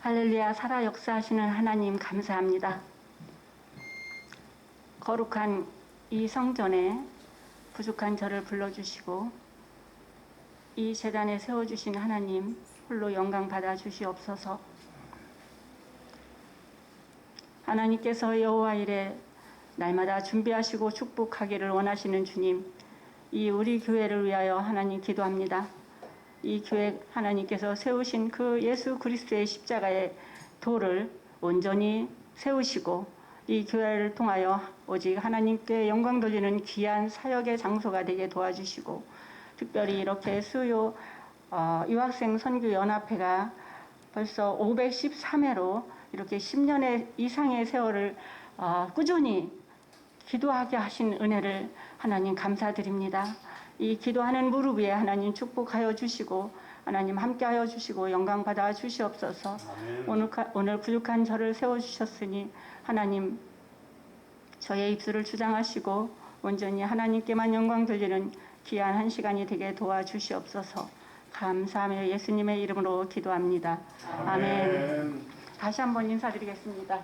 할렐루야, 살아 역사하시는 하나님 감사합니다. 거룩한 이 성전에 부족한 저를 불러주시고 이 제단에 세워주신 하나님 홀로 영광 받아 주시옵소서. 하나님께서 여호와 일에 날마다 준비하시고 축복하기를 원하시는 주님, 이 우리 교회를 위하여 하나님 기도합니다. 이 교회 하나님께서 세우신 그 예수 그리스도의 십자가의 도를 온전히 세우시고 이 교회를 통하여 오직 하나님께 영광 돌리는 귀한 사역의 장소가 되게 도와주시고, 특별히 이렇게 수요 유학생 선교연합회가 벌써 513회로 이렇게 10년의 이상의 세월을 꾸준히 기도하게 하신 은혜를 하나님 감사드립니다. 이 기도하는 무릎 위에 하나님 축복하여 주시고 하나님 함께하여 주시고 영광 받아 주시옵소서. 오늘 부족한 저를 세워주셨으니 하나님 저의 입술을 주장하시고 온전히 하나님께만 영광 돌리는 귀한 한 시간이 되게 도와주시옵소서. 감사하며 예수님의 이름으로 기도합니다. 아멘. 다시 한번 인사드리겠습니다.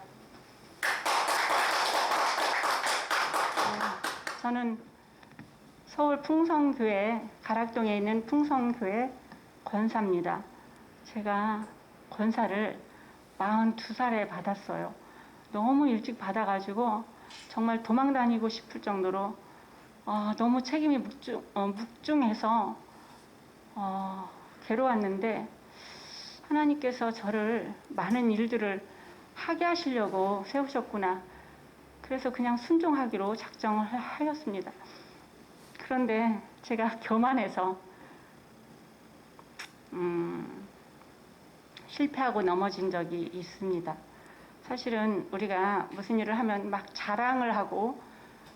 저는 서울 풍성교회, 가락동에 있는 풍성교회 권사입니다. 제가 권사를 42살에 받았어요. 너무 일찍 받아가지고 정말 도망 다니고 싶을 정도로 너무 책임이 묵중해서 괴로웠는데, 하나님께서 저를 많은 일들을 하게 하시려고 세우셨구나. 그래서 그냥 순종하기로 작정을 하였습니다. 그런데 제가 교만해서 실패하고 넘어진 적이 있습니다. 사실은 우리가 무슨 일을 하면 막 자랑을 하고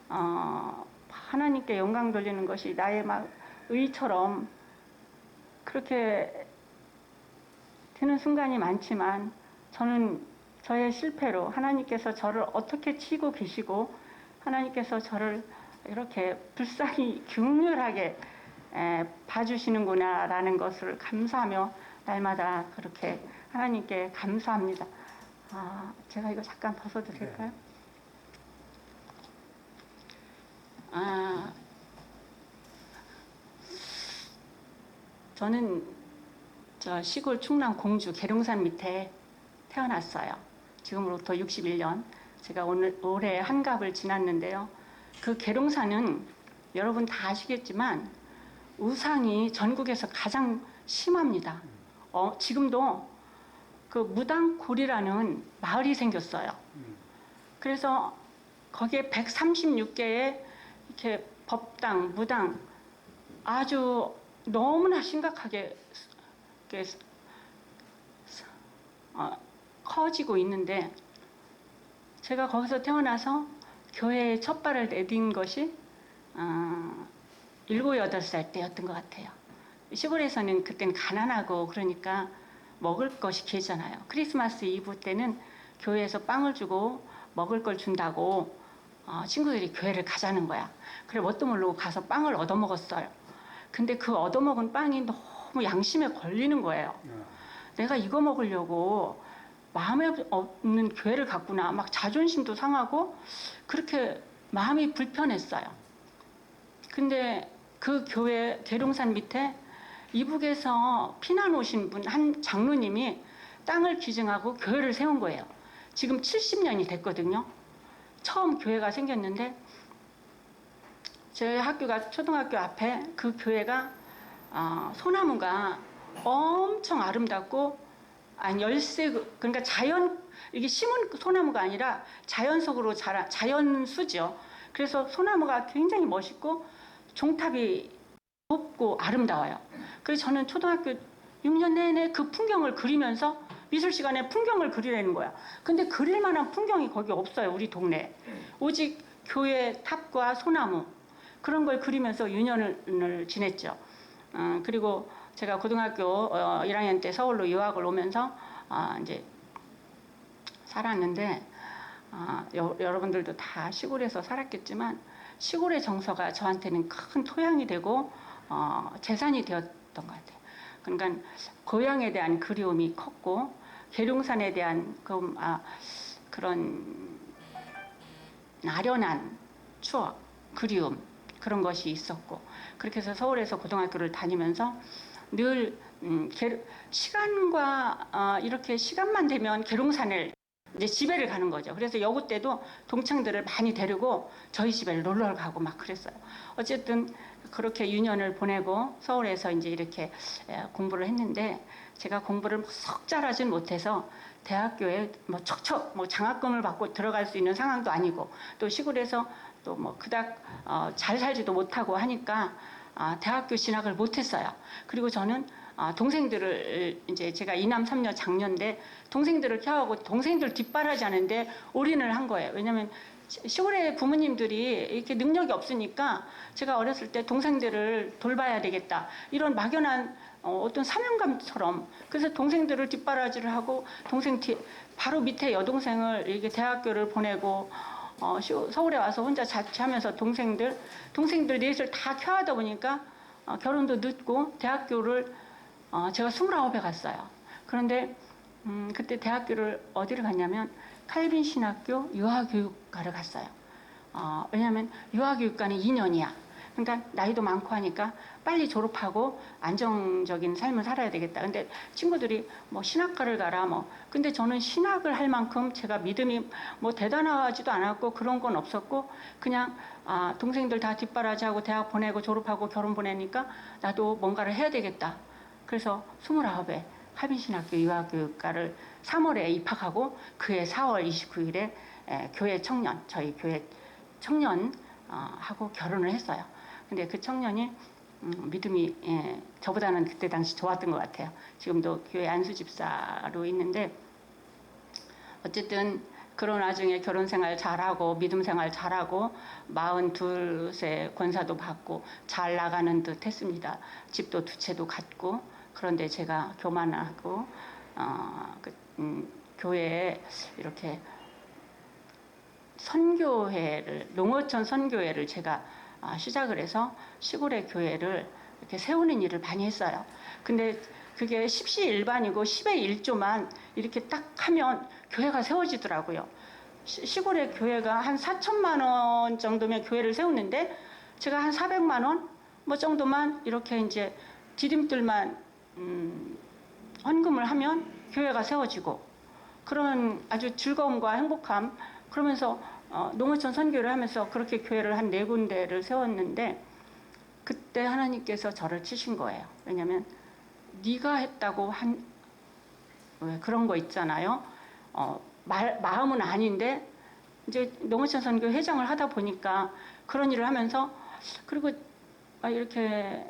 하나님께 영광 돌리는 것이 나의 막 의처럼 그렇게 되는 순간이 많지만, 저는 저의 실패로 하나님께서 저를 어떻게 치고 계시고 하나님께서 저를 이렇게 불쌍히 균일하게 봐주시는구나 라는 것을 감사하며 날마다 그렇게 하나님께 감사합니다. 제가 이거 잠깐 벗어도 될까요? 저는 저 시골 충남 공주 계룡산 밑에 태어났어요. 지금으로부터 61년. 제가 올해 한갑을 지났는데요. 그 계룡산은 여러분 다 아시겠지만 우상이 전국에서 가장 심합니다. 지금도 그 무당골이라는 마을이 생겼어요. 그래서 거기에 136개의 이렇게 법당, 무당 아주 너무나 심각하게 커지고 있는데, 제가 거기서 태어나서 교회에 첫 발을 내딘 것이 7, 8살 때였던 것 같아요. 시골에서는 그때는 가난하고 그러니까 먹을 것이 길잖아요. 크리스마스 이브 때는 교회에서 빵을 주고 먹을 걸 준다고 친구들이 교회를 가자는 거야. 그래 뭣도 모르고 가서 빵을 얻어먹었어요. 근데 그 얻어먹은 빵이 너무 양심에 걸리는 거예요. 내가 이거 먹으려고 마음에 없는 교회를 갔구나. 막 자존심도 상하고 그렇게 마음이 불편했어요. 근데 그 교회 계룡산 밑에 이북에서 피난 오신 분 한 장로님이 땅을 기증하고 교회를 세운 거예요. 지금 70년이 됐거든요. 처음 교회가 생겼는데 제 학교가 초등학교 앞에 그 교회가 소나무가 엄청 아름답고 열쇠, 그러니까 이게 심은 소나무가 아니라 자연 속으로 자란 자연수죠. 그래서 소나무가 굉장히 멋있고 종탑이 높고 아름다워요. 그래서 저는 초등학교 6년 내내 그 풍경을 그리면서 미술 시간에 풍경을 그리라는 거야. 근데 그릴 만한 풍경이 거기 없어요, 우리 동네에. 오직 교회 탑과 소나무, 그런 걸 그리면서 유년을 지냈죠. 그리고 제가 고등학교 1학년 때 서울로 유학을 오면서 이제 살았는데, 여러분들도 다 시골에서 살았겠지만 시골의 정서가 저한테는 큰 토양이 되고 재산이 되었던 것 같아요. 그러니까 고향에 대한 그리움이 컸고, 계룡산에 대한 그런 아련한 추억, 그리움 그런 것이 있었고, 그렇게 해서 서울에서 고등학교를 다니면서 늘 시간과 이렇게 시간만 되면 계룡산을 이제 집에를 가는 거죠. 그래서 여고 때도 동창들을 많이 데리고 저희 집에 놀러 가고 막 그랬어요. 어쨌든 그렇게 유년을 보내고 서울에서 이제 이렇게 공부를 했는데, 제가 공부를 썩 잘하진 못해서 대학교에 뭐 척척 뭐 장학금을 받고 들어갈 수 있는 상황도 아니고, 또 시골에서 또 뭐 그닥 잘 살지도 못하고 하니까 대학교 진학을 못했어요. 그리고 저는 동생들을, 이제 제가 이남 삼녀 장녀인데 동생들을 케어하고 동생들 뒷바라지 하는데 올인을 한 거예요. 왜냐하면 시골에 부모님들이 이렇게 능력이 없으니까 제가 어렸을 때 동생들을 돌봐야 되겠다, 이런 막연한 어떤 사명감처럼, 그래서 동생들을 뒷바라지를 하고 동생 바로 밑에 여동생을 이렇게 대학교를 보내고 서울에 와서 혼자 자취하면서 동생들 넷을 다 케어하다 보니까 결혼도 늦고 대학교를 제가 29에 갔어요. 그런데 그때 대학교를 어디를 갔냐면 칼빈 신학교 유아교육과를 갔어요. 왜냐하면 유아교육과는 2년이야. 그러니까 나이도 많고 하니까 빨리 졸업하고 안정적인 삶을 살아야 되겠다. 근데 친구들이 뭐 신학과를 가라 뭐. 근데 저는 신학을 할 만큼 제가 믿음이 뭐 대단하지도 않았고 그런 건 없었고, 그냥 동생들 다 뒷바라지하고 대학 보내고 졸업하고 결혼 보내니까 나도 뭔가를 해야 되겠다. 그래서 29에 칼빈신학교 유아교육과를 3월에 입학하고 그해 4월 29일에 교회 청년, 저희 교회 청년 하고 결혼을 했어요. 근데 그 청년이 믿음이 저보다는 그때 당시 좋았던 것 같아요. 지금도 교회 안수집사로 있는데, 어쨌든 그런 와중에 결혼 생활 잘하고 믿음 생활 잘하고 42세 권사도 받고 잘 나가는 듯 했습니다. 집도 2채도 갖고. 그런데 제가 교만하고 교회에 이렇게 선교회를, 농어촌 선교회를 제가 시작을 해서 시골의 교회를 이렇게 세우는 일을 많이 했어요. 근데 그게 10시 1반이고 10의 1조만 이렇게 딱 하면 교회가 세워지더라고요. 시골의 교회가 한 4천만 원 정도면 교회를 세우는데 제가 한 400만 원 뭐 정도만 이렇게 이제 디딤돌만 헌금을 하면 교회가 세워지고, 그런 아주 즐거움과 행복함, 그러면서 농어촌 선교를 하면서 그렇게 교회를 한 4군데를 세웠는데, 그때 하나님께서 저를 치신 거예요. 왜냐하면 네가 했다고 왜 그런 거 있잖아요. 마음은 아닌데 이제 농어촌 선교 회장을 하다 보니까 그런 일을 하면서, 그리고 이렇게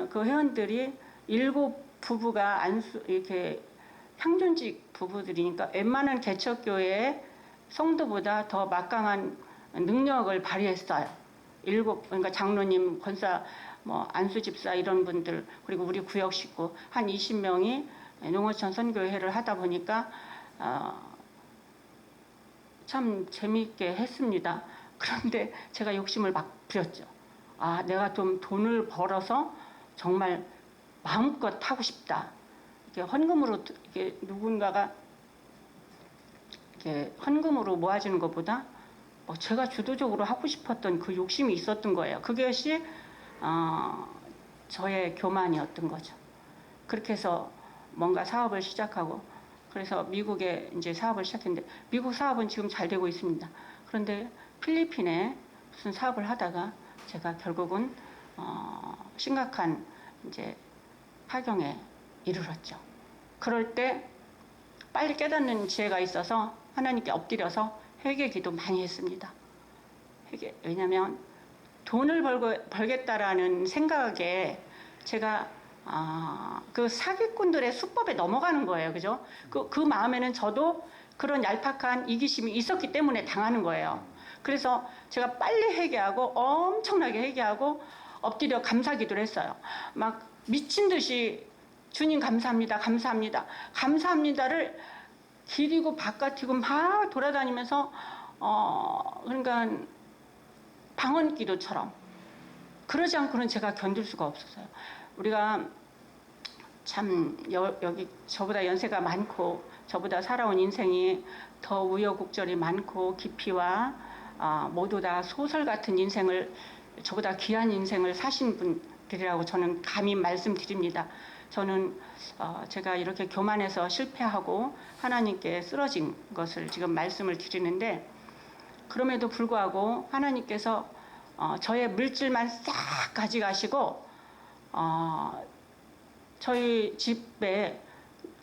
그 회원들이 7부부가 이렇게 향존직 부부들이니까 웬만한 개척교회의 성도보다 더 막강한 능력을 발휘했어요. 그러니까 장로님, 권사, 뭐 안수집사 이런 분들, 그리고 우리 구역 식구 한 20명이 농어촌 선교회를 하다 보니까 참 재미있게 했습니다. 그런데 제가 욕심을 막 부렸죠. 내가 좀 돈을 벌어서 정말 마음껏 하고 싶다. 이렇게 헌금으로, 이렇게 누군가가 이렇게 헌금으로 모아주는 것보다 제가 주도적으로 하고 싶었던 그 욕심이 있었던 거예요. 그것이 저의 교만이었던 거죠. 그렇게 해서 뭔가 사업을 시작하고, 그래서 미국에 이제 사업을 시작했는데, 미국 사업은 지금 잘 되고 있습니다. 그런데 필리핀에 무슨 사업을 하다가 제가 결국은 심각한 이제 파경에 이르렀죠. 그럴 때 빨리 깨닫는 지혜가 있어서 하나님께 엎드려서 회개기도 많이 했습니다. 왜냐하면 돈을 벌겠다라는 생각에 제가 그 사기꾼들의 수법에 넘어가는 거예요. 그죠? 그 마음에는 저도 그런 얄팍한 이기심이 있었기 때문에 당하는 거예요. 그래서 제가 빨리 회개하고, 엄청나게 회개하고 엎드려 감사기도를 했어요. 막 미친 듯이 주님 감사합니다, 감사합니다, 감사합니다를 길이고 바깥이고 막 돌아다니면서 그러니까 방언기도처럼, 그러지 않고는 제가 견딜 수가 없었어요. 우리가 참 여기 저보다 연세가 많고 저보다 살아온 인생이 더 우여곡절이 많고 깊이와 모두 다 소설 같은 인생을, 저보다 귀한 인생을 사신 분들이라고 저는 감히 말씀드립니다. 저는 제가 이렇게 교만해서 실패하고 하나님께 쓰러진 것을 지금 말씀을 드리는데, 그럼에도 불구하고 하나님께서 저의 물질만 싹 가져가시고 저희 집에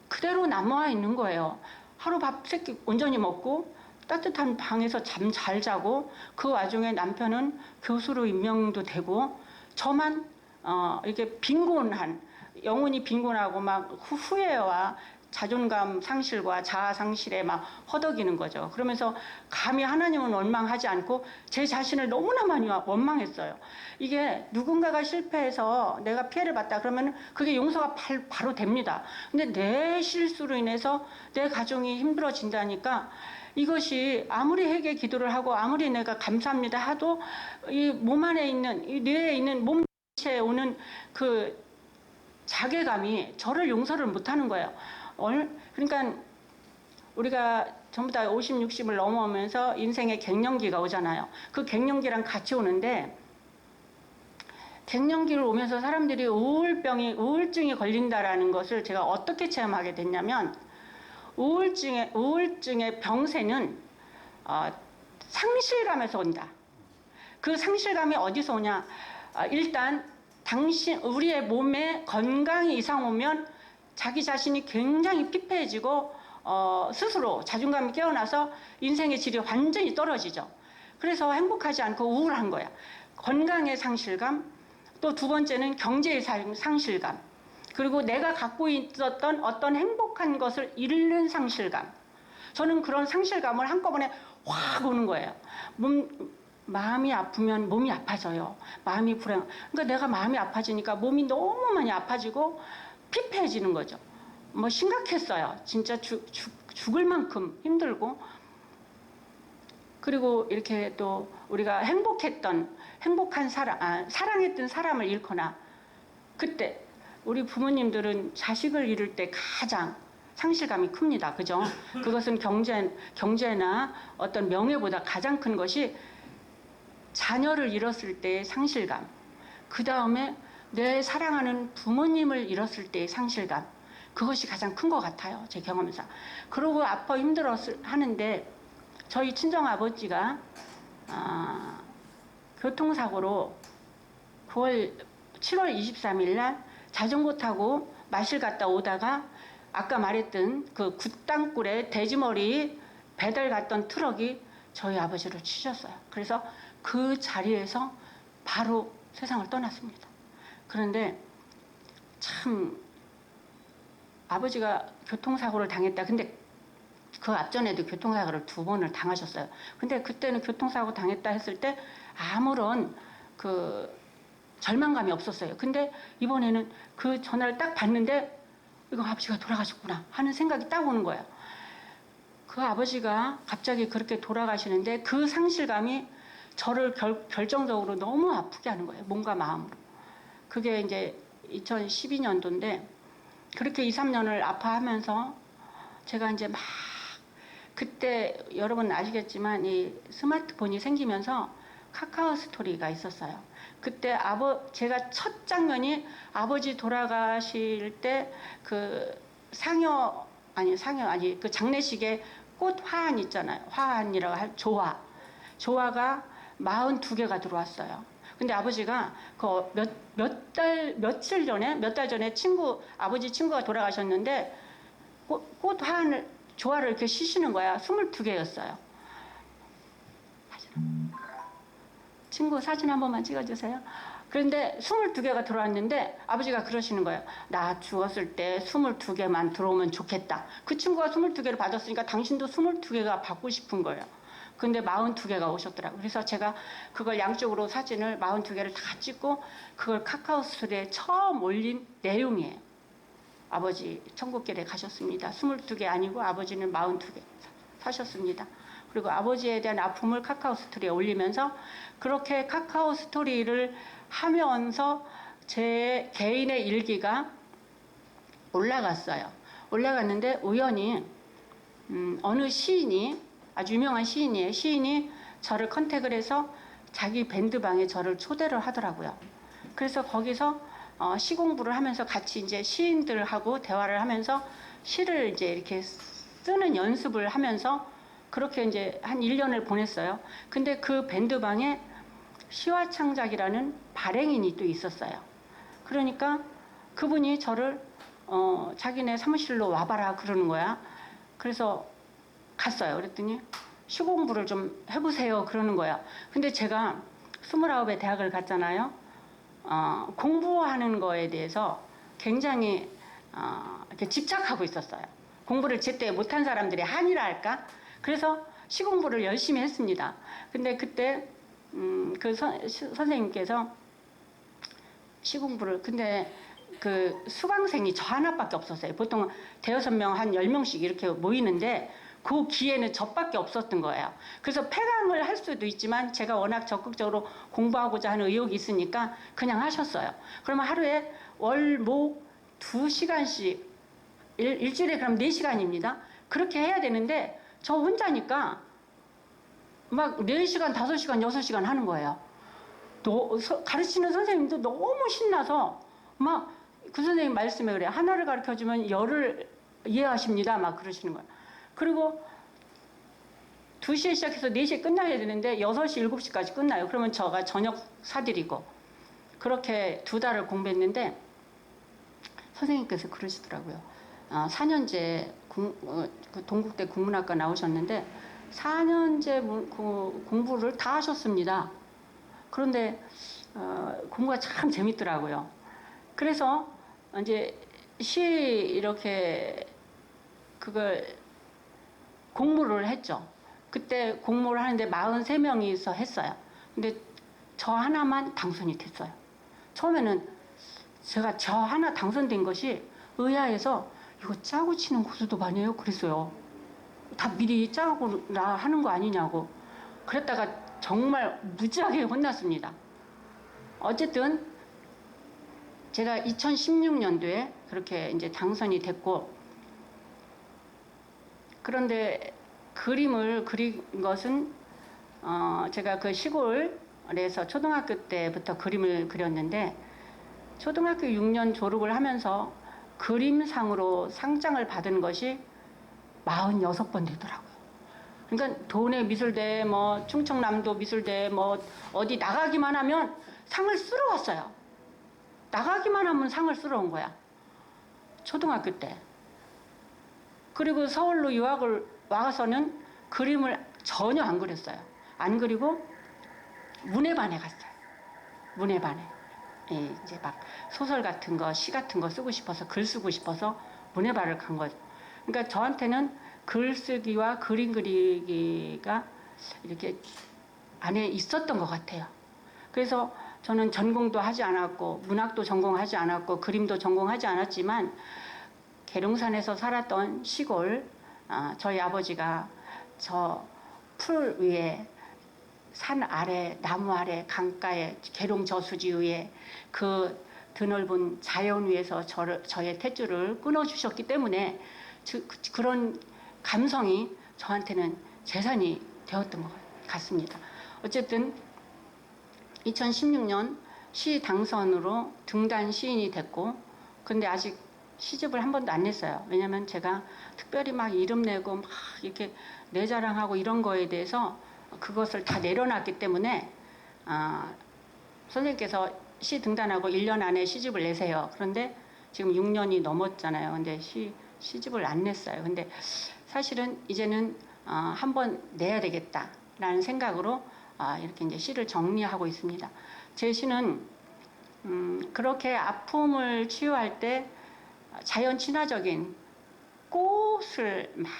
그대로 남아 있는 거예요. 하루 밥 3끼 온전히 먹고 따뜻한 방에서 잠 잘 자고, 그 와중에 남편은 교수로 임명도 되고, 저만 이렇게 빈곤한, 영혼이 빈곤하고 막 후회와 자존감 상실과 자아 상실에 막 허덕이는 거죠. 그러면서 감히 하나님은 원망하지 않고 제 자신을 너무나 많이 원망했어요. 이게 누군가가 실패해서 내가 피해를 봤다 그러면 그게 용서가 바로 됩니다. 근데 내 실수로 인해서 내 가정이 힘들어진다니까, 이것이 아무리 회개 기도를 하고 아무리 내가 감사합니다 하도 이 몸 안에 있는, 이 뇌에 있는 몸체에 오는 그 자괴감이 저를 용서를 못하는 거예요. 그러니까 우리가 전부 다 50, 60을 넘어오면서 인생의 갱년기가 오잖아요. 그 갱년기랑 같이 오는데, 갱년기를 오면서 사람들이 우울증이 걸린다라는 것을 제가 어떻게 체험하게 됐냐면, 우울증의 병세는 상실감에서 온다. 그 상실감이 어디서 오냐? 일단 우리의 몸에 건강이 이상 오면 자기 자신이 굉장히 피폐해지고 스스로 자존감이 깨어나서 인생의 질이 완전히 떨어지죠. 그래서 행복하지 않고 우울한 거야. 건강의 상실감, 또 두 번째는 경제의 상실감, 그리고 내가 갖고 있었던 어떤 행복한 것을 잃는 상실감. 저는 그런 상실감을 한꺼번에 확 오는 거예요. 마음이 아프면 몸이 아파져요. 마음이 불행. 그러니까 내가 마음이 아파지니까 몸이 너무 많이 아파지고 피폐해지는 거죠. 뭐 심각했어요. 진짜 죽을 만큼 힘들고. 그리고 이렇게 또 우리가 행복한 사랑했던 사람을 잃거나, 그때 우리 부모님들은 자식을 잃을 때 가장 상실감이 큽니다. 그죠? 그것은 경제나 어떤 명예보다 가장 큰 것이 자녀를 잃었을 때의 상실감, 그 다음에 내 사랑하는 부모님을 잃었을 때의 상실감, 그것이 가장 큰 것 같아요. 제 경험상. 그러고 아파 힘들어 하는데, 저희 친정아버지가 교통사고로 7월 23일 날 자전거 타고 마실 갔다 오다가 아까 말했던 그 굿땅굴에 돼지머리 배달 갔던 트럭이 저희 아버지를 치셨어요. 그래서 그 자리에서 바로 세상을 떠났습니다. 그런데 참 아버지가 교통사고를 당했다. 근데 그 앞전에도 교통사고를 2번을 당하셨어요. 근데 그때는 교통사고 당했다 했을 때 아무런 그 절망감이 없었어요. 근데 이번에는 그 전화를 딱 받는데 이거 아버지가 돌아가셨구나 하는 생각이 딱 오는 거예요. 그 아버지가 갑자기 그렇게 돌아가시는데 그 상실감이 저를 결정적으로 너무 아프게 하는 거예요. 몸과 마음으로. 그게 이제 2012년도인데 그렇게 2, 3년을 아파하면서 제가 이제 막, 그때 여러분 아시겠지만 이 스마트폰이 생기면서 카카오 스토리가 있었어요. 그때 제가 첫 장면이 아버지 돌아가실 때 그 그 장례식에 꽃 화환 있잖아요. 화환이라고 할 조화가 42개가 들어왔어요. 근데 아버지가 그 몇 달 전에 아버지 친구가 돌아가셨는데 꽃 화환을, 조화를 이렇게 쉬시는 거야. 22개였어요. 친구 사진 한 번만 찍어주세요. 그런데 22개가 들어왔는데 아버지가 그러시는 거예요. 나 죽었을 때 22개만 들어오면 좋겠다. 그 친구가 22개를 받았으니까 당신도 22개가 받고 싶은 거예요. 근데 42개가 오셨더라고요. 그래서 제가 그걸 양쪽으로 사진을 42개를 다 찍고 그걸 카카오 스토리에 처음 올린 내용이에요. 아버지 천국길에 가셨습니다. 22개 아니고 아버지는 42개 사셨습니다. 그리고 아버지에 대한 아픔을 카카오 스토리에 올리면서 그렇게 카카오 스토리를 하면서 제 개인의 일기가 올라갔어요. 올라갔는데 우연히 어느 시인이, 아주 유명한 시인이에요. 시인이 저를 컨택을 해서 자기 밴드방에 저를 초대를 하더라고요. 그래서 거기서 시 공부를 하면서 같이 이제 시인들하고 대화를 하면서 시를 이제 이렇게 쓰는 연습을 하면서 그렇게 이제 한 1년을 보냈어요. 근데 그 밴드방에 시화창작이라는 발행인이 또 있었어요. 그러니까 그분이 저를 자기네 사무실로 와봐라 그러는 거야. 그래서 갔어요. 그랬더니 시 공부를 좀 해보세요 그러는 거야. 근데 제가 29에 대학을 갔잖아요. 공부하는 거에 대해서 굉장히 이렇게 집착하고 있었어요. 공부를 제때 못한 사람들이 한이라 할까? 그래서 시 공부를 열심히 했습니다. 근데 그때 그 선생님께서 시 공부를, 근데 그 수강생이 저 하나밖에 없었어요. 보통 대여섯 명 한 10명씩 이렇게 모이는데 그 기회는 저밖에 없었던 거예요. 그래서 폐강을 할 수도 있지만 제가 워낙 적극적으로 공부하고자 하는 의욕이 있으니까 그냥 하셨어요. 그러면 하루에 월, 목 2시간씩 일주일에 그럼 4시간입니다. 그렇게 해야 되는데 저 혼자니까 막 4시간, 5시간, 6시간 하는 거예요. 가르치는 선생님도 너무 신나서 막 그 선생님 말씀에 그래. 하나를 가르쳐주면 열을 이해하십니다. 막 그러시는 거예요. 그리고 2시에 시작해서 4시에 끝나야 되는데 6시, 7시까지 끝나요. 그러면 저가 저녁 사드리고 그렇게 2달을 공부했는데 선생님께서 그러시더라고요. 4년제 동국대 국문학과 나오셨는데 4년제 공부를 다 하셨습니다. 그런데 공부가 참 재밌더라고요. 그래서 이제 이렇게 그걸 공모를 했죠. 그때 공모를 하는데 43명이서 했어요. 근데 저 하나만 당선이 됐어요. 처음에는 제가 저 하나 당선된 것이 의아해서 이거 짜고 치는 고수도 많이에요. 그랬어요. 다 미리 짜고 나 하는 거 아니냐고. 그랬다가 정말 무지하게 혼났습니다. 어쨌든 제가 2016년도에 그렇게 이제 당선이 됐고, 그런데 그림을 그린 것은 제가 그 시골에서 초등학교 때부터 그림을 그렸는데 초등학교 6년 졸업을 하면서 그림상으로 상장을 받은 것이 46번 되더라고요. 그러니까 도내 미술대, 뭐 충청남도 미술대, 뭐 어디 나가기만 하면 상을 쓸어 왔어요. 나가기만 하면 상을 쓸어 온 거야. 초등학교 때. 그리고 서울로 유학을 와서는 그림을 전혀 안 그렸어요. 안 그리고 문예반에 갔어요. 문예반에. 예, 이제 막 소설 같은 거, 시 같은 거 쓰고 싶어서, 글 쓰고 싶어서 문예반을 간 거죠. 그러니까 저한테는 글쓰기와 그림 그리기가 이렇게 안에 있었던 것 같아요. 그래서 저는 전공도 하지 않았고 문학도 전공하지 않았고 그림도 전공하지 않았지만 계룡산에서 살았던 시골, 저희 아버지가 저 풀 위에 산 아래, 나무 아래, 강가에, 계룡 저수지 위에 그 드넓은 자연 위에서 저의 탯줄을 끊어주셨기 때문에 그런 감성이 저한테는 재산이 되었던 것 같습니다. 어쨌든 2016년 시 당선으로 등단 시인이 됐고, 근데 아직 시집을 한 번도 안 냈어요. 왜냐면 제가 특별히 막 이름 내고 막 이렇게 내 자랑하고 이런 거에 대해서 그것을 다 내려놨기 때문에 선생님께서 시 등단하고 1년 안에 시집을 내세요. 그런데 지금 6년이 넘었잖아요. 근데 시집을 안 냈어요. 근데 사실은 이제는 한번 내야 되겠다라는 생각으로 이렇게 이제 시를 정리하고 있습니다. 제 시는 그렇게 아픔을 치유할 때 자연 친화적인 꽃을 막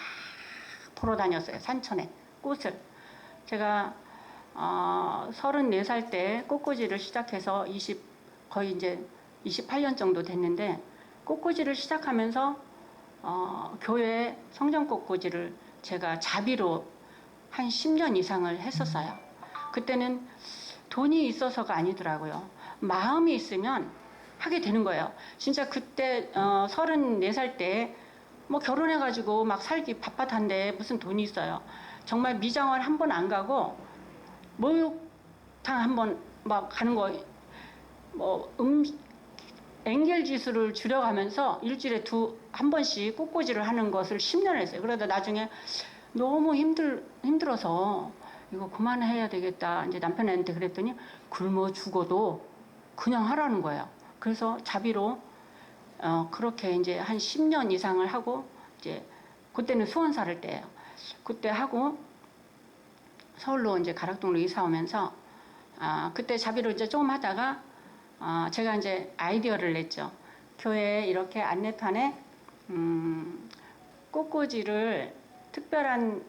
보러 다녔어요. 산천에 꽃을. 제가 34살 때 꽃꽂이를 시작해서 거의 이제 28년 정도 됐는데, 꽃꽂이를 시작하면서 교회 성전 꽃꽂이를 제가 자비로 한 10년 이상을 했었어요. 그때는 돈이 있어서가 아니더라고요. 마음이 있으면 하게 되는 거예요. 진짜 그때 34살 때 뭐 결혼해가지고 막 살기 빳빳한데 무슨 돈이 있어요. 정말 미장원 한 번 안 가고 목욕탕 한 번 막 가는 거, 뭐 엥겔 지수를 줄여가면서 일주일에 한 번씩 꽃꽂이를 하는 것을 10년을 했어요. 그러다 나중에 너무 힘들어서 이거 그만해야 되겠다. 이제 남편한테 그랬더니 굶어 죽어도 그냥 하라는 거예요. 그래서 자비로 그렇게 이제 한 10년 이상을 하고, 이제 그때는 수원 살 때예요. 그때 하고 서울로 이제 가락동으로 이사 오면서 그때 자비로 이제 조금 하다가 제가 이제 아이디어를 냈죠. 교회에 이렇게 안내판에 꽃꽂이를 특별한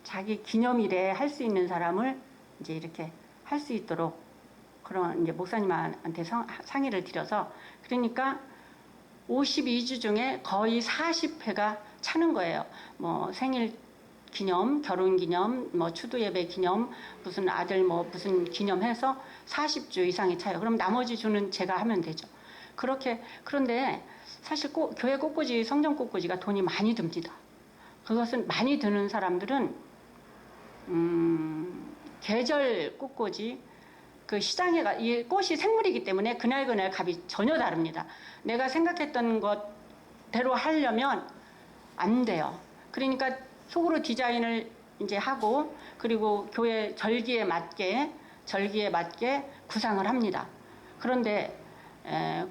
자기 기념일에 할 수 있는 사람을 이제 이렇게 할 수 있도록 그런 이제 목사님한테 상의를 드려서, 그러니까 52주 중에 거의 40회가 차는 거예요. 뭐 생일 기념, 결혼 기념, 뭐 추도 예배 기념, 무슨 아들 뭐 무슨 기념해서 40주 이상이 차요. 그럼 나머지 주는 제가 하면 되죠. 그렇게. 그런데 사실 교회 꽃꽂이, 성전 꽃꽂이가 돈이 많이 듭니다. 그것은 많이 드는 사람들은 계절 꽃꽂이, 그 시장에 이 꽃이 생물이기 때문에 그날 값이 전혀 다릅니다. 내가 생각했던 것대로 하려면 안 돼요. 그러니까 속으로 디자인을 이제 하고, 그리고 교회 절기에 맞게 구상을 합니다. 그런데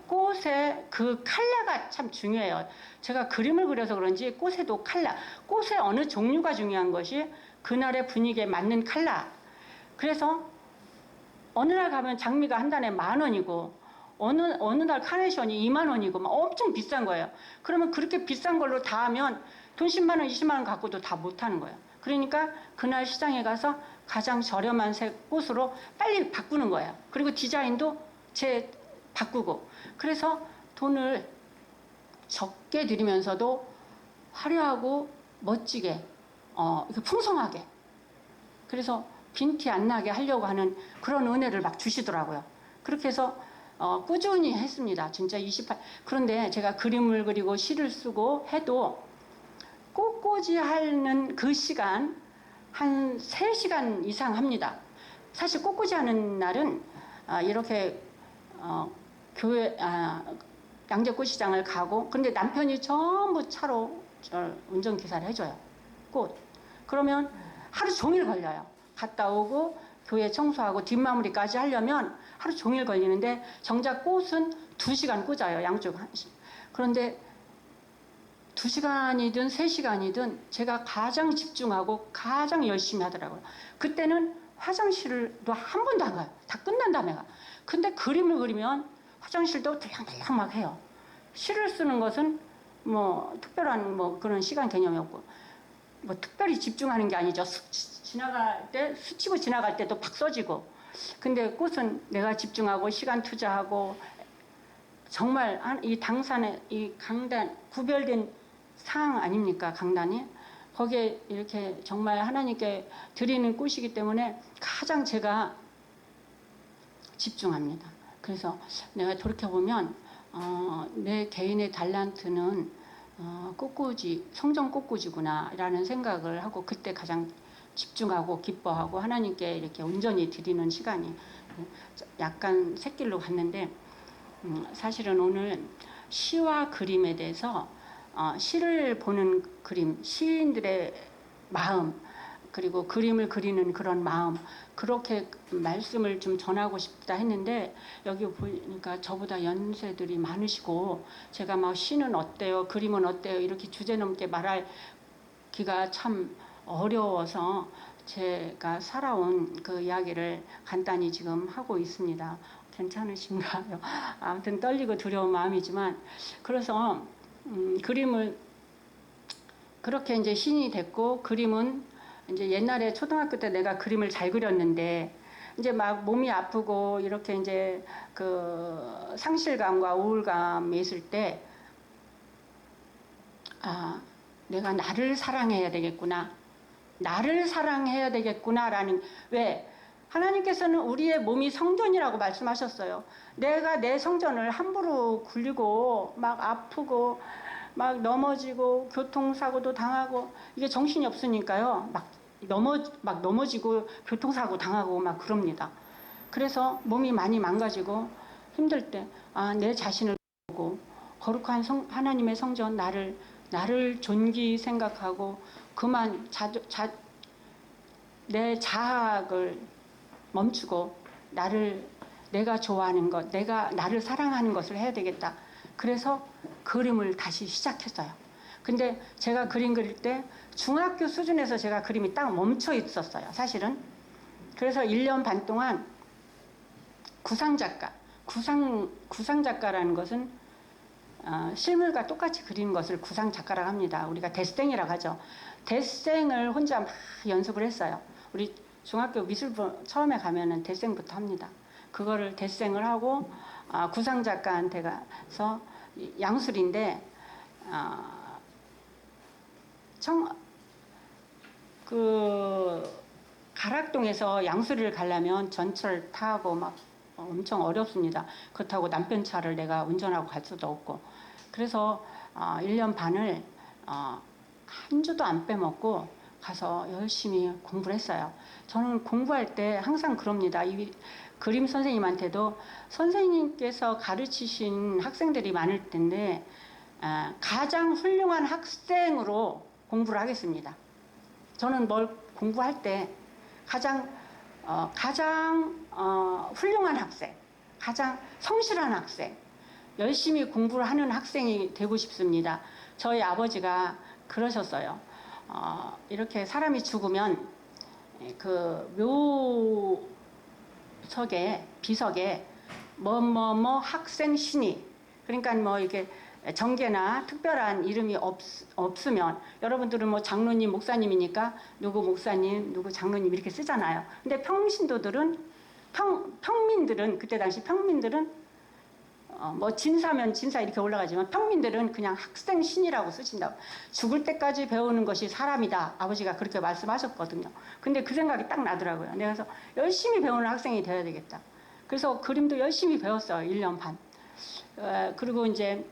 꽃의 그 컬러가 참 중요해요. 제가 그림을 그려서 그런지 꽃에도 컬러, 꽃의 어느 종류가 중요한 것이 그날의 분위기에 맞는 컬러. 그래서 어느 날 가면 장미가 한 단에 10,000원이고 어느 날 카네이션이 20,000원이고 막 엄청 비싼 거예요. 그러면 그렇게 비싼 걸로 다 하면 돈 10만 원, 20만 원 갖고도 다 못하는 거예요. 그러니까 그날 시장에 가서 가장 저렴한 색 꽃으로 빨리 바꾸는 거예요. 그리고 디자인도 바꾸고. 그래서 돈을 적게 들이면서도 화려하고 멋지게, 풍성하게. 그래서 빈티 안 나게 하려고 하는 그런 은혜를 막 주시더라고요. 그렇게 해서 꾸준히 했습니다. 진짜 28. 그런데 제가 그림을 그리고 시를 쓰고 해도 꽃꽂이 하는 그 시간 한 3시간 이상 합니다. 사실 꽃꽂이 하는 날은 이렇게 교회 양재꽃시장을 가고, 근데 남편이 전부 차로 운전기사를 해줘요. 꽃. 그러면 하루 종일 걸려요. 갔다 오고 교회 청소하고 뒷마무리까지 하려면 하루 종일 걸리는데, 정작 꽃은 2시간 꽂아요. 양쪽 한씩. 그런데 2시간이든 3시간이든 제가 가장 집중하고 가장 열심히 하더라고요. 그때는 화장실도 한 번도 안 가요. 다 끝난 다음에 가. 근데 그림을 그리면 화장실도 들락들락 막 해요. 시를 쓰는 것은 뭐 특별한 뭐 그런 시간 개념이 없고, 뭐 특별히 집중하는 게 아니죠. 스치고 지나갈 때도 팍 써지고. 근데 꽃은 내가 집중하고 시간 투자하고, 정말 이 당산에 이 강단, 구별된 상 아닙니까? 강단이. 거기에 이렇게 정말 하나님께 드리는 꽃이기 때문에 가장 제가 집중합니다. 그래서 내가 돌이켜보면 내 개인의 달란트는 꽃꽂이, 성전 꽃꽂이구나 라는 생각을 하고, 그때 가장 집중하고 기뻐하고 하나님께 이렇게 온전히 드리는 시간이 약간 샛길로 갔는데, 사실은 오늘 시와 그림에 대해서 시를 보는 그림, 시인들의 마음, 그리고 그림을 그리는 그런 마음, 그렇게 말씀을 좀 전하고 싶다 했는데, 여기 보니까 저보다 연세들이 많으시고, 제가 막 시는 어때요, 그림은 어때요 이렇게 주제넘게 말하기가 참 어려워서 제가 살아온 그 이야기를 간단히 지금 하고 있습니다. 괜찮으신가요? 아무튼 떨리고 두려운 마음이지만, 그래서 그림을 그렇게 이제 신이 됐고, 그림은 이제 옛날에 초등학교 때 내가 그림을 잘 그렸는데, 이제 막 몸이 아프고 이렇게 이제 그 상실감과 우울감이 있을 때, 내가 나를 사랑해야 되겠구나. 나를 사랑해야 되겠구나라는, 왜? 하나님께서는 우리의 몸이 성전이라고 말씀하셨어요. 내가 내 성전을 함부로 굴리고 막 아프고 막 넘어지고 교통사고도 당하고 이게 정신이 없으니까요. 막 넘어지고 교통사고 당하고 막 그럽니다. 그래서 몸이 많이 망가지고 힘들 때 내 자신을 보고 거룩한 하나님의 성전 나를 존귀 생각하고 그만 내 자학을 멈추고 내가 좋아하는 것, 나를 사랑하는 것을 해야 되겠다. 그래서 그림을 다시 시작했어요. 근데 제가 그림 그릴 때 중학교 수준에서 제가 그림이 딱 멈춰 있었어요. 사실은. 그래서 1년 반 동안 구상작가라는 것은 실물과 똑같이 그리는 것을 구상작가라고 합니다. 우리가 데생이라고 하죠. 데생을 혼자 막 연습을 했어요. 우리 중학교 미술부 처음에 가면은 데생부터 합니다. 그거를 데생을 하고 구상작가한테 가서 양술인데 가락동에서 양수리를 가려면 전철 타고 막 엄청 어렵습니다. 그렇다고 남편 차를 내가 운전하고 갈 수도 없고. 그래서 1년 반을 한 주도 안 빼먹고 가서 열심히 공부를 했어요. 저는 공부할 때 항상 그럽니다. 이 그림 선생님한테도 선생님께서 가르치신 학생들이 많을 텐데 가장 훌륭한 학생으로 공부를 하겠습니다. 저는 뭘 공부할 때 가장 훌륭한 학생, 가장 성실한 학생, 열심히 공부를 하는 학생이 되고 싶습니다. 저희 아버지가 그러셨어요. 이렇게 사람이 죽으면 그 묘석에 비석에 뭐뭐뭐 학생 신이, 그러니까 뭐 이게 정계나 특별한 이름이 없으면 여러분들은 뭐 장로님, 목사님이니까 누구 목사님, 누구 장로님 이렇게 쓰잖아요. 근데 평신도들은 평민들은 그때 당시 평민들은 뭐 진사면 진사 이렇게 올라가지만 평민들은 그냥 학생 신이라고 쓰신다고. 죽을 때까지 배우는 것이 사람이다. 아버지가 그렇게 말씀하셨거든요. 근데 그 생각이 딱 나더라고요. 그래서 열심히 배우는 학생이 되어야 되겠다. 그래서 그림도 열심히 배웠어요. 1년 반. 그리고 이제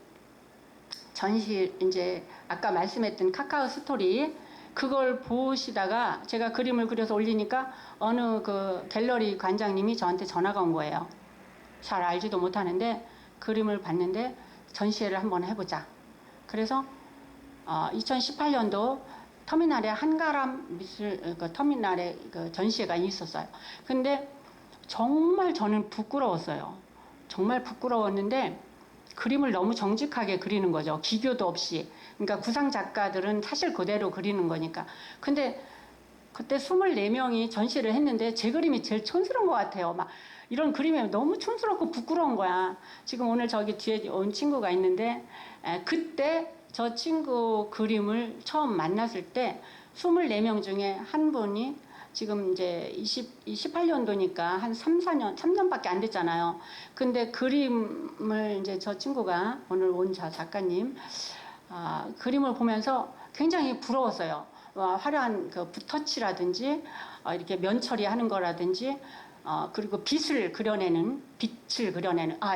이제 아까 말씀했던 카카오 스토리 그걸 보시다가 제가 그림을 그려서 올리니까 어느 그 갤러리 관장님이 저한테 전화가 온 거예요. 잘 알지도 못하는데 그림을 봤는데 전시회를 한번 해보자. 그래서 2018년도 터미널에 한가람 미술 터미널에 그 전시회가 있었어요. 근데 정말 저는 부끄러웠어요. 정말 부끄러웠는데 그림을 너무 정직하게 그리는 거죠. 기교도 없이. 그러니까 구상 작가들은 사실 그대로 그리는 거니까. 근데 그때 24명이 전시를 했는데 제 그림이 제일 촌스러운 것 같아요. 막 이런 그림이 너무 촌스럽고 부끄러운 거야. 지금 오늘 저기 뒤에 온 친구가 있는데 그때 저 친구 그림을 처음 만났을 때 24명 중에 한 분이 지금 이제 28년도니까 한 3년밖에 안 됐잖아요. 근데 그림을 이제 저 친구가 오늘 온 작가님, 그림을 보면서 굉장히 부러웠어요. 화려한 그 붓터치라든지, 이렇게 면 처리하는 거라든지, 그리고 빛을 그려내는,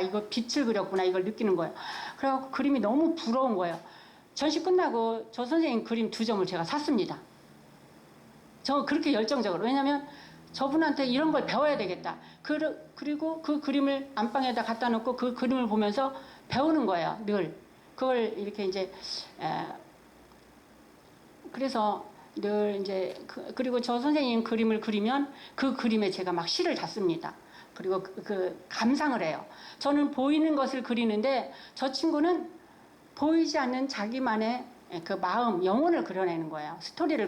이거 빛을 그렸구나, 이걸 느끼는 거예요. 그래갖고 그림이 너무 부러운 거예요. 전시 끝나고 저 선생님 그림 2점을 제가 샀습니다. 저 그렇게 열정적으로. 왜냐면 저분한테 이런 걸 배워야 되겠다. 그리고 그 그림을 안방에다 갖다 놓고 그 그림을 보면서 배우는 거예요. 늘. 그걸 이렇게 이제, 그래서 늘 이제, 그리고 저 선생님 그림을 그리면 그 그림에 제가 막 시를 닫습니다. 그리고 그 감상을 해요. 저는 보이는 것을 그리는데 저 친구는 보이지 않는 자기만의 그 마음, 영혼을 그려내는 거예요. 스토리를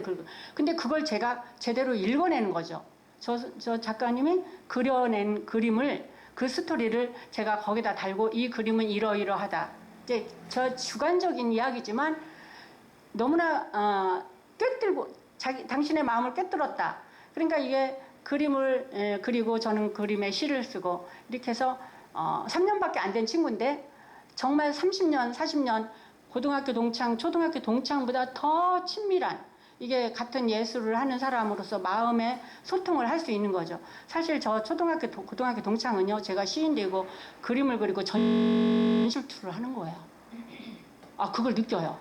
근데 그걸 제가 제대로 읽어내는 거죠. 저 작가님이 그려낸 그림을, 그 스토리를 제가 거기다 달고 이 그림은 이러이러하다. 이제 저 주관적인 이야기지만 너무나 꿰뚫고 당신의 마음을 꿰뚫었다. 그러니까 이게 그림을 그리고 저는 그림에 시를 쓰고 이렇게 해서 3년밖에 안 된 친구인데 정말 30년, 40년 고등학교 동창, 초등학교 동창보다 더 친밀한, 이게 같은 예술을 하는 사람으로서 마음의 소통을 할 수 있는 거죠. 사실 저 고등학교 동창은요, 제가 시인 되고 그림을 그리고 전술투를 하는 거예요. 그걸 느껴요.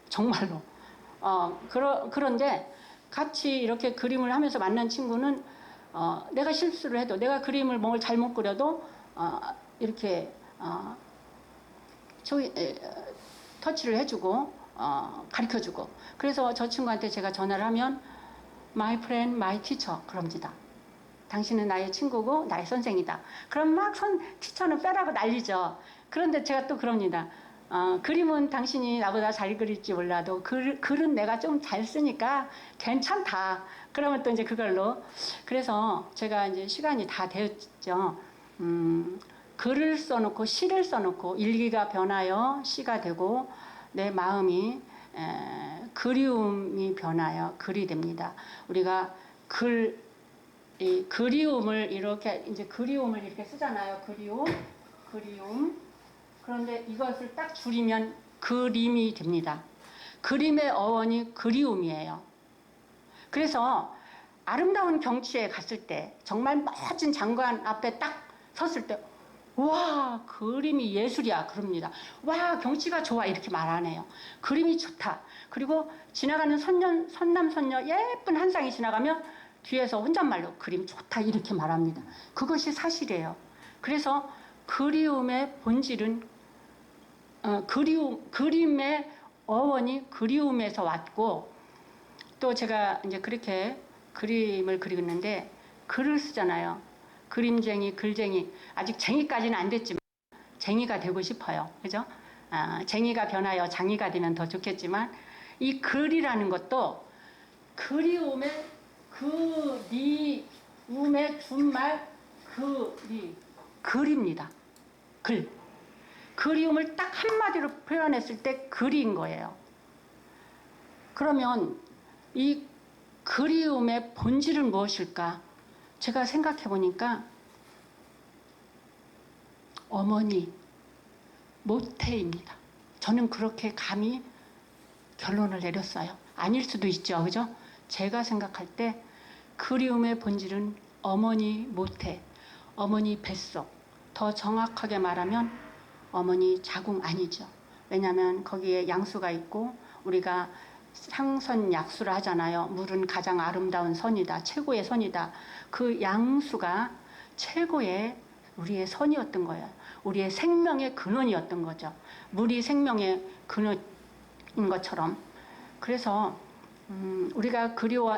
정말로. 그런데 같이 이렇게 그림을 하면서 만난 친구는 내가 실수를 해도, 내가 그림을 뭘 잘못 그려도 이렇게 터치를 해주고 가르쳐주고. 그래서 저 친구한테 제가 전화를 하면 My friend, my teacher 그럽니다. 당신은 나의 친구고 나의 선생이다. 그럼 막 티처는 빼라고 난리죠. 그런데 제가 또 그럽니다. 그림은 당신이 나보다 잘 그릴지 몰라도 글은 내가 좀 잘 쓰니까 괜찮다. 그러면 또 이제 그걸로. 그래서 제가 이제 시간이 다 되었죠. 글을 써놓고 시를 써놓고 일기가 변하여 시가 되고 내 마음이 그리움이 변하여 글이 됩니다. 우리가 그리움을 이렇게 이제 그리움을 이렇게 쓰잖아요. 그리움. 그런데 이것을 딱 줄이면 그림이 됩니다. 그림의 어원이 그리움이에요. 그래서 아름다운 경치에 갔을 때, 정말 멋진 장관 앞에 딱 섰을 때, 와, 그림이 예술이야. 그럽니다. 와, 경치가 좋아. 이렇게 말 안 해요. 그림이 좋다. 그리고 지나가는 선남, 선녀 예쁜 한 쌍이 지나가면 뒤에서 혼잣말로 그림 좋다. 이렇게 말합니다. 그것이 사실이에요. 그래서 그리움의 본질은, 그림의 어원이 그리움에서 왔고, 또 제가 이제 그렇게 그림을 그리는데 글을 쓰잖아요. 그림쟁이, 글쟁이. 아직 쟁이까지는 안 됐지만 쟁이가 되고 싶어요. 그죠? 쟁이가 변하여 장이가 되면 더 좋겠지만, 이 글이라는 것도 그리움의 그리움의 준말 글입니다. 글. 그리움을 딱 한마디로 표현했을 때 글인 거예요. 그러면 이 그리움의 본질은 무엇일까? 제가 생각해 보니까 어머니, 모태입니다. 저는 그렇게 감히 결론을 내렸어요. 아닐 수도 있죠. 그죠? 제가 생각할 때 그리움의 본질은 어머니 모태, 어머니 뱃속. 더 정확하게 말하면 어머니 자궁 아니죠. 왜냐하면 거기에 양수가 있고, 우리가 상선약수를 하잖아요. 물은 가장 아름다운 선이다. 최고의 선이다. 그 양수가 최고의 우리의 선이었던 거예요. 우리의 생명의 근원이었던 거죠. 물이 생명의 근원인 것처럼. 그래서 우리가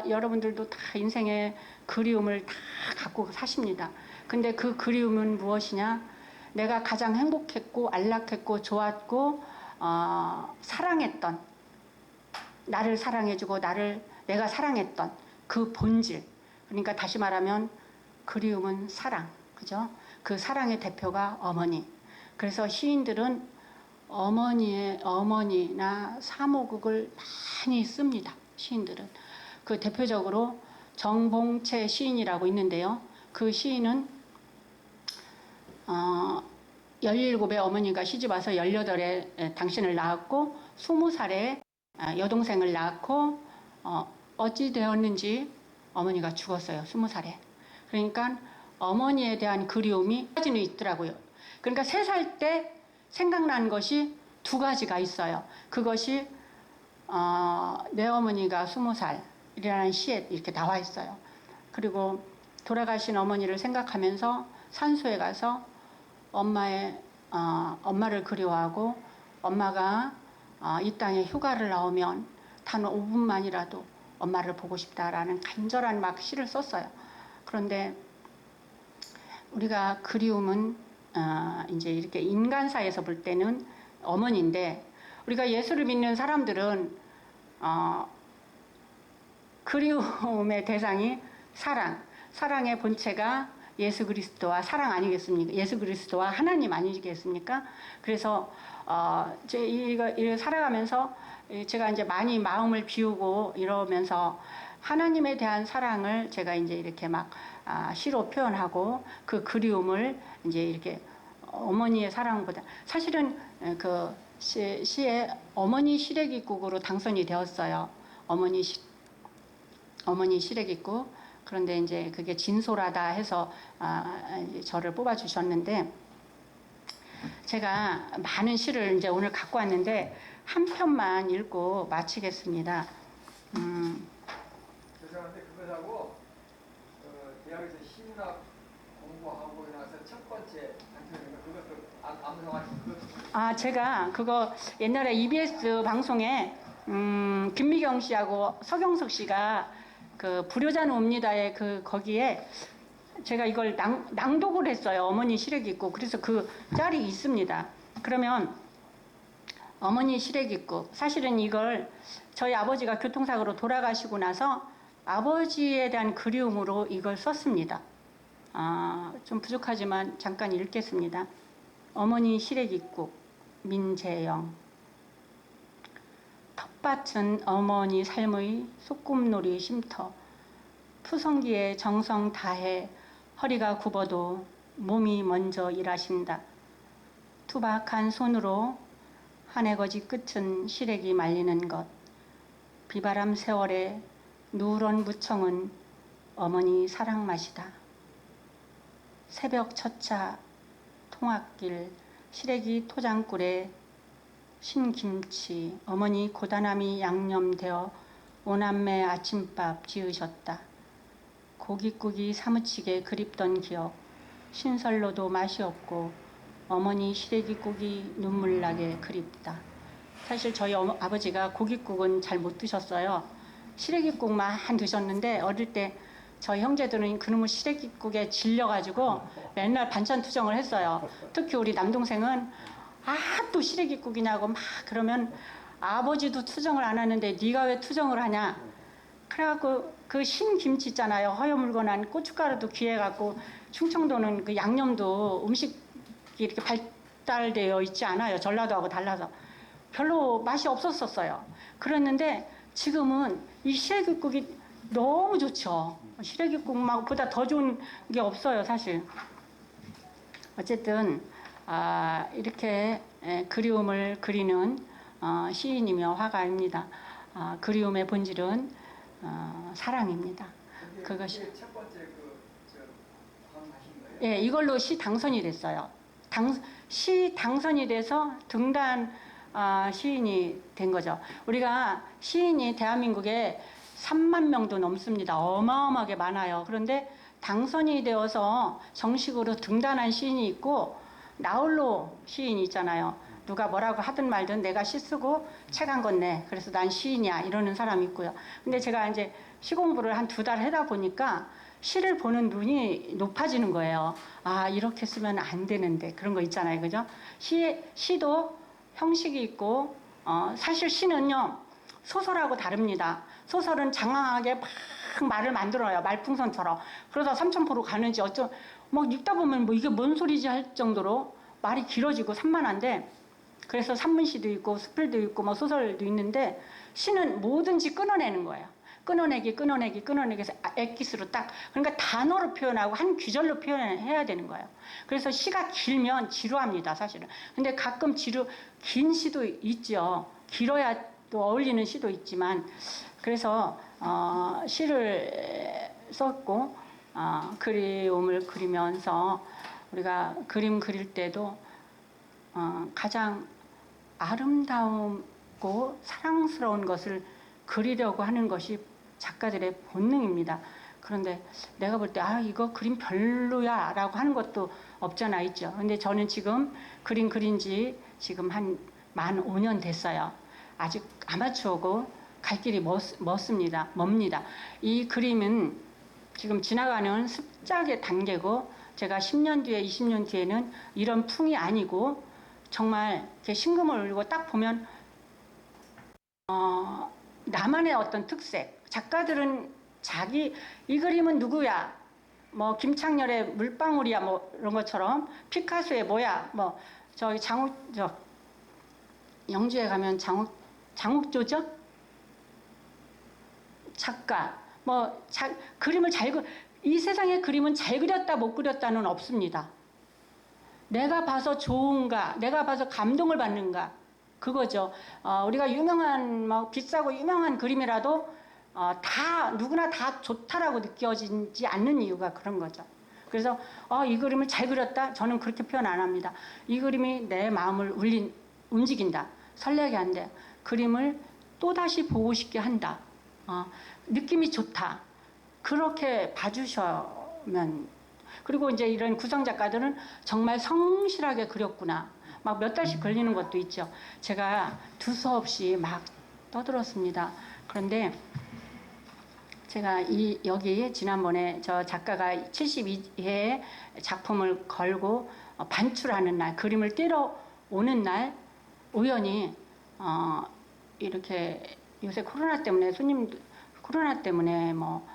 여러분들도 다 인생의 그리움을 다 갖고 사십니다. 근데 그 그리움은 무엇이냐? 내가 가장 행복했고 안락했고 좋았고 사랑했던, 나를 사랑해주고 내가 사랑했던 그 본질. 그러니까 다시 말하면 그리움은 사랑. 그죠? 그 사랑의 대표가 어머니. 그래서 시인들은 어머니나 사모극을 많이 씁니다. 시인들은. 그 대표적으로 정봉채 시인이라고 있는데요. 그 시인은 17에 어머니가 시집와서 18에 당신을 낳았고 20살에 여동생을 낳고 어찌 되었는지 어머니가 죽었어요. 20살에. 그러니까 어머니에 대한 그리움이 가지는 있더라고요. 그러니까 3살 때 생각난 것이 2가지가 있어요. 그것이 내 어머니가 20살이라는 시에 이렇게 나와 있어요. 그리고 돌아가신 어머니를 생각하면서 산소에 가서 엄마를 그리워하고, 엄마가 이 땅에 휴가를 나오면 단 5분만이라도 엄마를 보고 싶다라는 간절한 막 시를 썼어요. 그런데 우리가 그리움은 이제 이렇게 인간사에서 볼 때는 어머니인데, 우리가 예수를 믿는 사람들은 그리움의 대상이 사랑의 본체가 예수 그리스도와 사랑 아니겠습니까? 예수 그리스도와 하나님 아니겠습니까? 그래서 이거 살아가면서 제가 이제 많이 마음을 비우고 이러면서 하나님에 대한 사랑을 제가 이제 이렇게 막 시로 표현하고, 그 그리움을 이제 이렇게 어머니의 사랑보다, 사실은 그 시에 어머니 시래기국으로 당선이 되었어요. 어머니 시래기국. 그런데 이제 그게 진솔하다 해서 저를 뽑아주셨는데, 제가 많은 시를 이제 오늘 갖고 왔는데 한 편만 읽고 마치겠습니다. 죄송한데 그것하고 대학에서 심리학 공부하고 나서 첫 번째 단편인가 그것도 암송하신 그것도 제가 그거 옛날에 EBS 방송에 김미경 씨하고 서경석 씨가 그 불효자는 옵니다의 그 거기에 제가 이걸 낭독을 했어요. 어머니 시래기 있고. 그래서 그 짤이 있습니다. 그러면 어머니 시래기 있고 사실은 이걸 저희 아버지가 교통사고로 돌아가시고 나서 아버지에 대한 그리움으로 이걸 썼습니다. 좀 부족하지만 잠깐 읽겠습니다. 어머니 시래기국 민재영. 텃밭은 어머니 삶의 소꿉놀이 쉼터. 푸성기에 정성 다해 허리가 굽어도 몸이 먼저 일하신다. 투박한 손으로 한해거지 끝은 시래기 말리는 것. 비바람 세월에 누런 무청은 어머니 사랑 맛이다. 새벽 첫차 통학길 시래기 토장굴에 신김치 어머니 고단함이 양념되어 오남매 아침밥 지으셨다. 고깃국이 사무치게 그립던 기억 신설로도 맛이 없고 어머니 시래기국이 눈물나게 그립다. 사실 저희 아버지가 고깃국은 잘 못 드셨어요. 시래기국만 드셨는데 어릴 때 저희 형제들은 그놈의 시래기국에 질려가지고 맨날 반찬 투정을 했어요. 특히 우리 남동생은 또 시래기국이냐고 막 그러면 아버지도 투정을 안 하는데 네가 왜 투정을 하냐. 그래갖고 그 신김치 있잖아요. 허여물고 난 고춧가루도 귀해갖고 충청도는 그 양념도 음식이 이렇게 발달되어 있지 않아요. 전라도하고 달라서 별로 맛이 없었어요. 그랬는데 지금은 이 시래기국이 너무 좋죠. 시래기국보다 더 좋은 게 없어요, 사실. 어쨌든 이렇게 그리움을 그리는 시인이며 화가입니다. 그리움의 본질은 사랑입니다. 그것이 첫 번째 하신 거예요? 예, 이걸로 시 당선이 됐어요. 시 당선이 돼서 등단 시인이 된 거죠. 우리가 시인이 대한민국에 3만 명도 넘습니다. 어마어마하게 많아요. 그런데 당선이 되어서 정식으로 등단한 시인이 있고 나홀로 시인이 있잖아요. 누가 뭐라고 하든 말든 내가 시 쓰고 책 한 권 내. 그래서 난 시인이야 이러는 사람이 있고요. 근데 제가 이제 시 공부를 한 2달 하다 보니까 시를 보는 눈이 높아지는 거예요. 이렇게 쓰면 안 되는데 그런 거 있잖아요. 그죠? 시도 형식이 있고 사실 시는요 소설하고 다릅니다. 소설은 장황하게 막 말을 만들어요. 말풍선처럼. 그러다 삼천포로 가는지 막 읽다 보면 이게 뭔 소리지 할 정도로 말이 길어지고 산만한데 그래서 산문시도 있고 수필도 있고 소설도 있는데 시는 뭐든지 끊어내는 거예요. 끊어내기 해서 엑기스로 딱 그러니까 단어로 표현하고 한 귀절로 표현해야 되는 거예요. 그래서 시가 길면 지루합니다, 사실은. 근데 가끔 긴 시도 있죠. 길어야 또 어울리는 시도 있지만 그래서 시를 썼고 그리움을 그리면서 우리가 그림 그릴 때도 가장 아름다움고 사랑스러운 것을 그리려고 하는 것이 작가들의 본능입니다. 그런데 내가 볼 때 이거 그림 별로야 라고 하는 것도 없잖아 있죠. 근데 저는 지금 그림 그린 지 지금 만 5년 됐어요. 아직 아마추어고 갈 길이 멉니다. 이 그림은 지금 지나가는 습작의 단계고 제가 10년 뒤에 20년 뒤에는 이런 풍이 아니고 정말 이렇게 심금을 울리고 딱 보면 나만의 어떤 특색. 작가들은 이 그림은 누구야? 김창렬의 물방울이야 이런 것처럼 피카소의 뭐야? 저기 영주에 가면 장욱조죠? 작가. 그림을 이 세상의 그림은 잘 그렸다 못 그렸다는 없습니다. 내가 봐서 좋은가, 내가 봐서 감동을 받는가, 그거죠. 우리가 유명한, 비싸고 유명한 그림이라도, 누구나 다 좋다라고 느껴지지 않는 이유가 그런 거죠. 그래서 이 그림을 잘 그렸다. 저는 그렇게 표현 안 합니다. 이 그림이 내 마음을 움직인다. 설레게 한다. 그림을 또다시 보고 싶게 한다. 느낌이 좋다. 그렇게 봐주시면. 그리고 이제 이런 구성 작가들은 정말 성실하게 그렸구나. 막 몇 달씩 걸리는 것도 있죠. 제가 두서없이 막 떠들었습니다. 그런데 제가 여기 지난번에 저 작가가 72회 작품을 걸고 반출하는 날, 그림을 떼러 오는 날 우연히 이렇게 요새 코로나 때문에 코로나 때문에 뭐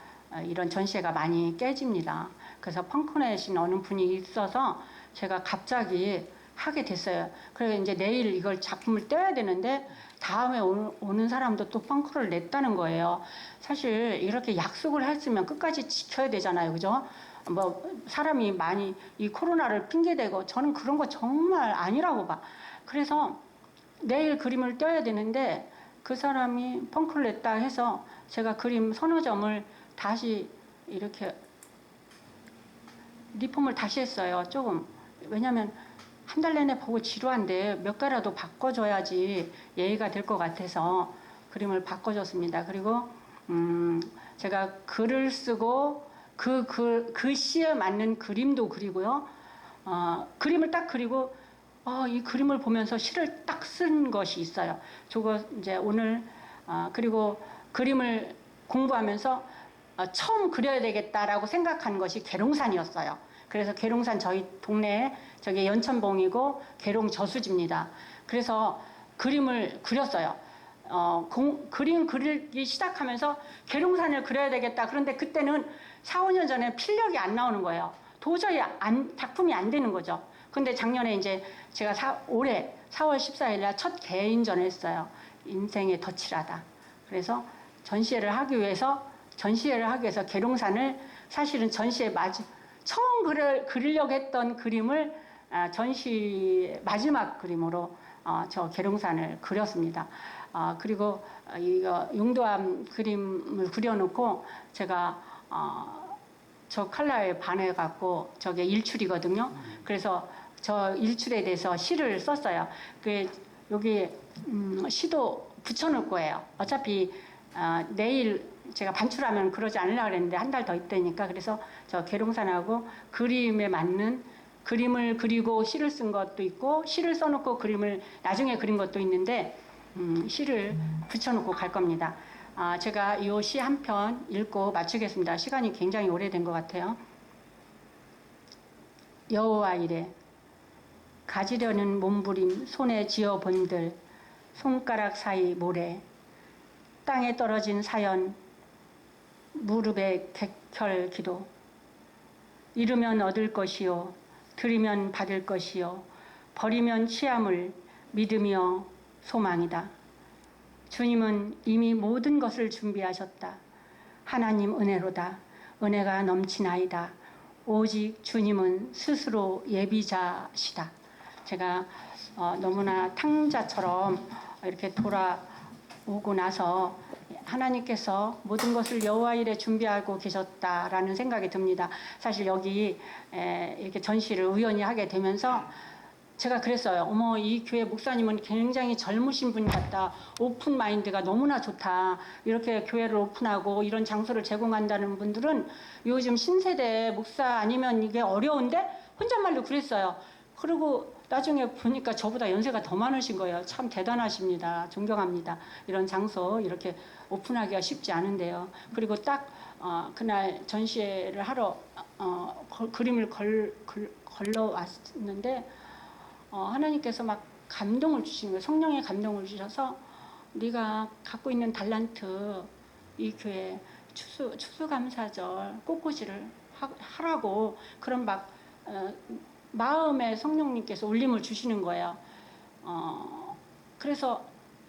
이런 전시회가 많이 깨집니다. 그래서 펑크넷인 어느 분이 있어서 제가 갑자기 하게 됐어요. 그래서 이제 내일 이걸 작품을 떼야 되는데 다음에 오는 사람도 또 펑크를 냈다는 거예요. 사실 이렇게 약속을 했으면 끝까지 지켜야 되잖아요. 그죠? 뭐 사람이 많이 이 코로나를 핑계대고 저는 그런 거 정말 아니라고 봐. 그래서 내일 그림을 떼야 되는데 그 사람이 펑크를 냈다 해서 제가 그림 서너 점을 다시 이렇게 리폼을 다시 했어요. 조금. 왜냐면 한 달 내내 보고 지루한데 몇 개라도 바꿔줘야지 예의가 될 것 같아서 그림을 바꿔줬습니다. 그리고 제가 글을 쓰고 그 시에 맞는 그림도 그리고요. 그림을 딱 그리고 이 그림을 보면서 시를 딱 쓴 것이 있어요. 저거 이제 오늘 그리고 그림을 공부하면서 처음 그려야 되겠다라고 생각한 것이 계룡산이었어요. 그래서 계룡산 저희 동네에 저기 연천봉이고 계룡 저수지입니다. 그래서 그림을 그렸어요. 그림 그리기 시작하면서 계룡산을 그려야 되겠다. 그런데 그때는 4, 5년 전에 필력이 안 나오는 거예요. 도저히 작품이 안 되는 거죠. 근데 작년에 이제 제가 올해 4월 14일 날 첫 개인전을 했어요. 인생의 덧칠하다. 그래서 전시회를 하기 위해서 계룡산을 사실은 전시회 처음 그리려고 했던 그림을 전시 마지막 그림으로 저 계룡산을 그렸습니다. 그리고 이거 용도암 그림을 그려놓고 제가 저 컬러에 반해갖고 저게 일출이거든요. 그래서 저 일출에 대해서 시를 썼어요. 여기 시도 붙여놓을 거예요. 어차피 내일 제가 반출하면 그러지 않으려고 그랬는데 한 달 더 있다니까. 그래서 저 계룡산하고 그림에 맞는 그림을 그리고 시를 쓴 것도 있고 시를 써놓고 그림을 나중에 그린 것도 있는데 시를 붙여놓고 갈 겁니다. 제가 이 시 한 편 읽고 마치겠습니다. 시간이 굉장히 오래된 것 같아요. 여호와 이래 가지려는 몸부림 손에 쥐어본들 손가락 사이 모래 땅에 떨어진 사연 무릎에 객혈 기도 잃으면 얻을 것이요 드리면 받을 것이요 버리면 취함을 믿으며 소망이다. 주님은 이미 모든 것을 준비하셨다. 하나님 은혜로다. 은혜가 넘치나이다. 오직 주님은 스스로 예비자시다. 제가 너무나 탕자처럼 이렇게 돌아오고 나서 하나님께서 모든 것을 여호와 일에 준비하고 계셨다라는 생각이 듭니다. 사실 여기 이렇게 전시를 우연히 하게 되면서 제가 그랬어요. 어머, 이 교회 목사님은 굉장히 젊으신 분 같다. 오픈 마인드가 너무나 좋다. 이렇게 교회를 오픈하고 이런 장소를 제공한다는 분들은 요즘 신세대 목사 아니면 이게 어려운데 혼잣말로 그랬어요. 그리고 나중에 보니까 저보다 연세가 더 많으신 거예요. 참 대단하십니다. 존경합니다. 이런 장소 이렇게 오픈하기가 쉽지 않은데요. 그리고 딱 그날 전시회를 하러 그림을 걸러 왔는데 하나님께서 막 감동을 주시는 거예요. 성령의 감동을 주셔서 네가 갖고 있는 달란트 이 교회 추수감사절 꽃꽂이를 하라고 그런 막 마음에 성령님께서 울림을 주시는 거예요. 그래서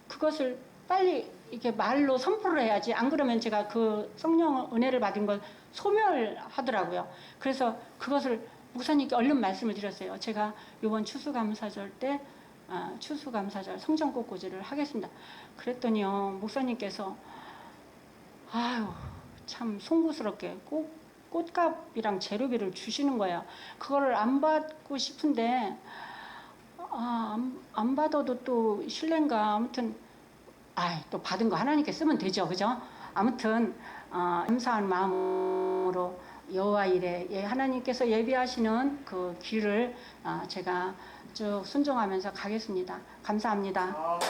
그것을 빨리 이렇게 말로 선포를 해야지. 안 그러면 제가 그 성령 은혜를 받은 걸 소멸하더라고요. 그래서 그것을 목사님께 얼른 말씀을 드렸어요. 제가 이번 추수감사절 때 추수감사절 성전꽃꽂이를 하겠습니다. 그랬더니요 목사님께서 아유 참 송구스럽게 꽃값이랑 재료비를 주시는 거예요. 그거를 안 받고 싶은데 안 받아도 또 실례인가 아무튼 또 받은 거 하나님께 쓰면 되죠, 그죠? 아무튼 감사한 마음으로 여호와 일에 하나님께서 예비하시는 그 길을 제가 쭉 순종하면서 가겠습니다. 감사합니다. 네.